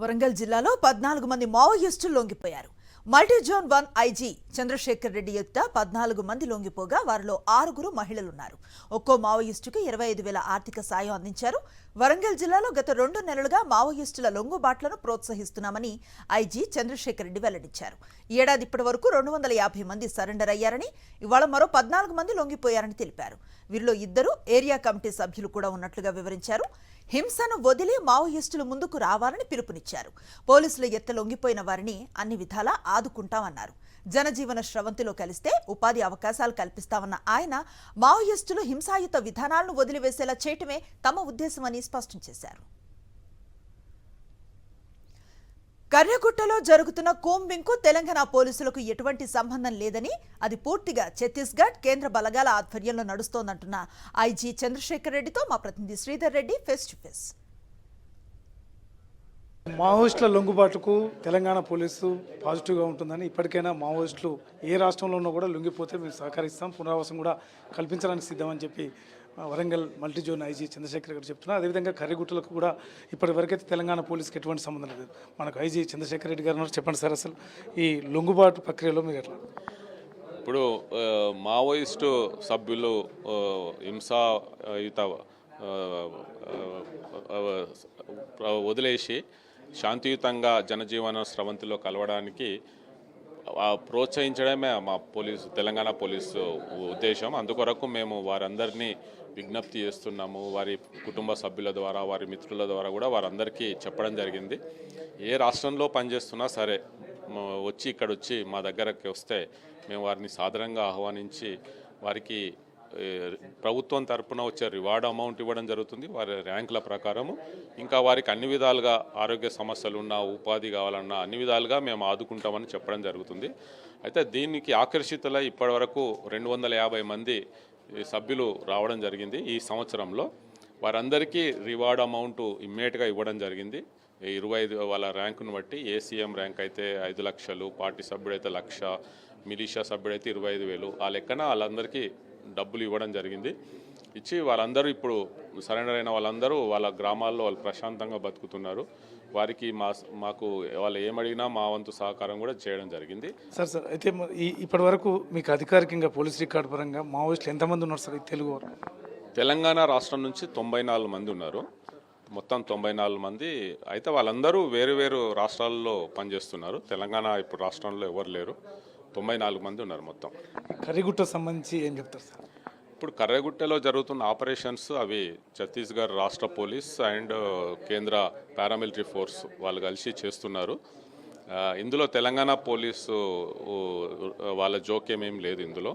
వరంగల్ జిల్లాలో 14 మంది మావోయిస్టులు లొంగిపోయారు. Multi zone 1 IG Chandrashekar Reddy ఎదుట 14 మంది లొంగిపోగా వారిలో 6 మహిళలున్నారు. ఒక్కో మావోయిస్టుకు 25,000 ఆర్థిక సాయం అందించారు. వరంగల్ జిల్లాలో గత 2 నెలలుగా మావోయిస్టుల లొంగుబాట్లను ప్రోత్సహిస్తున్నామని ఐజీ చంద్రశేఖర్ రెడ్డి వెల్లడించారు. ఈ ఏడాది ఇప్పటి వరకు 250 మంది సరెండర్ అయ్యారని, ఇవాళ మరో 14 మంది లొంగిపోయారని తెలిపారు. వీరిలో 2 ఏరియా కమిటీ సభ్యులు కూడా ఉన్నట్లుగా వివరించారు. హింసను వదిలి మావోయిస్టులు ముందుకు రావాలని పిలుపునిచ్చారు. పోలీసుల ఎత్త లొంగిపోయిన వారిని అన్ని విధాలా ఆదుకుంటామన్నారు. జనజీవన స్రవంతిలో కలిస్తే ఉపాధి అవకాశాలు కల్పిస్తామన్న ఆయన మావోయిస్టులు హింసాయుత విధానాలను వదిలివేసేలా చేయటమే తమ ఉద్దేశమని స్పష్టం చేశారు. కర్యగుట్టలో జరుగుతున్న కూంబింగ్కు తెలంగాణ పోలీసులకు ఎటువంటి సంబంధం లేదని, అది పూర్తిగా ఛత్తీస్గఢ్ కేంద్ర బలగాల ఆధ్వర్యంలో నడుస్తోందంటున్న ఐజీ చంద్రశేఖర్ రెడ్డితో మా ప్రతినిధి Sridhar Reddy face to face. మావోయిస్టుల లొంగుబాటుకు తెలంగాణ పోలీసు పాజిటివ్గా ఉంటుందని, ఇప్పటికైనా మావోయిస్టులు ఏ రాష్ట్రంలో ఉన్నా కూడా లొంగిపోతే మేము సహకరిస్తాం, పునరావాసం కూడా కల్పించడానికి సిద్ధమని చెప్పి Warangal multi zone IG Chandrashekar గారు చెప్తున్నారు. అదేవిధంగా కర్యగుట్టలకు కూడా ఇప్పటివరకైతే తెలంగాణ పోలీసుకి ఎటువంటి సంబంధం లేదు. మనకు ఐజీ చంద్రశేఖర్ రెడ్డి గారు చెప్పండి సార్, అసలు ఈ లొంగుబాటు ప్రక్రియలో మీరు ఎట్లా? ఇప్పుడు మావోయిస్టు సభ్యులు హింసాయుత వదిలేసి శాంతియుతంగా జనజీవన స్రవంతిలో కలవడానికి ప్రోత్సహించడమే మా తెలంగాణ పోలీసు ఉద్దేశం. అందుకొరకు మేము వారందరినీ విజ్ఞప్తి చేస్తున్నాము. వారి కుటుంబ సభ్యుల ద్వారా, వారి మిత్రుల ద్వారా కూడా వారందరికీ చెప్పడం జరిగింది. ఏ రాష్ట్రంలో పనిచేస్తున్నా సరే వచ్చి ఇక్కడ వచ్చి మా దగ్గరకి వస్తే మేము వారిని సాధారణంగా ఆహ్వానించి వారికి ప్రభుత్వం తరఫున వచ్చే రివార్డ్ అమౌంట్ ఇవ్వడం జరుగుతుంది. వారి ర్యాంకుల ప్రకారము ఇంకా వారికి అన్ని విధాలుగా ఆరోగ్య సమస్యలు ఉన్నా, ఉపాధి కావాలన్నా అన్ని విధాలుగా మేము ఆదుకుంటామని చెప్పడం జరుగుతుంది. అయితే దీనికి ఆకర్షితులై ఇప్పటి వరకు 250 మంది సభ్యులు రావడం జరిగింది. ఈ సంవత్సరంలో వారందరికీ రివార్డ్ అమౌంట్ ఇమ్మీడియట్గా ఇవ్వడం జరిగింది. 25 వాళ్ళ ర్యాంకును బట్టి ఏసీఎం ర్యాంక్ అయితే 5 లక్షలు, పార్టీ సభ్యుడైతే 1 లక్ష, మిలిషియా సభ్యుడైతే 25,000, ఆ లెక్కన వాళ్ళందరికీ డబ్బులు ఇవ్వడం జరిగింది. ఇచ్చి వాళ్ళందరూ ఇప్పుడు సరెండర్ అయిన వాళ్ళందరూ వాళ్ళ గ్రామాల్లో వాళ్ళు ప్రశాంతంగా బతుకుతున్నారు. వారికి మాకు వాళ్ళు ఏమడిగినా మా వంతు సహకారం కూడా చేయడం జరిగింది. సార్ అయితే ఇప్పటి వరకు మీకు అధికారికంగా పోలీస్ రికార్డు పరంగా మావోయిస్టులు ఎంతమంది ఉన్నారు సార్? తెలుగు తెలంగాణ రాష్ట్రం నుంచి 94 మంది ఉన్నారు. మొత్తం 94 మంది. అయితే వాళ్ళందరూ వేరు వేరు రాష్ట్రాల్లో పనిచేస్తున్నారు. తెలంగాణ ఇప్పుడు రాష్ట్రంలో ఎవరు లేరు. 94 మంది ఉన్నారు మొత్తం. కర్యగుట్ట సంబంధించి ఏం చెప్తారు సార్? ఇప్పుడు కర్యగుట్టలో జరుగుతున్న ఆపరేషన్స్ అవి ఛత్తీస్గఢ్ రాష్ట్ర పోలీస్ అండ్ కేంద్ర పారామిలిటరీ ఫోర్స్ వాళ్ళు కలిసి చేస్తున్నారు. ఇందులో తెలంగాణ పోలీసు వాళ్ళ జోక్యం ఏం లేదు. ఇందులో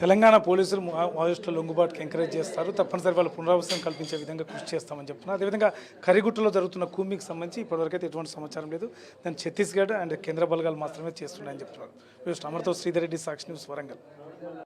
తెలంగాణ పోలీసులు మావోయిస్టుల లొంగుబాటుకి ఎంకరేజ్ చేస్తారు, తప్పనిసరి వాళ్ళ పునరావాసం కల్పించే విధంగా కృషి చేస్తామని చెప్తున్నారు. అదేవిధంగా కర్యగుట్టలో జరుగుతున్న కూంబింగ్కి సంబంధించి ఇప్పటివరకైతే ఎటువంటి సమాచారం లేదు. దాన్ని ఛత్తీస్గఢ్ అండ్ కేంద్ర బలగాలు మాత్రమే చేస్తున్నాయని చెప్తున్నారు. అమర్తో శ్రీధర్ రెడ్డి, సాక్షి న్యూస్, వరంగల్.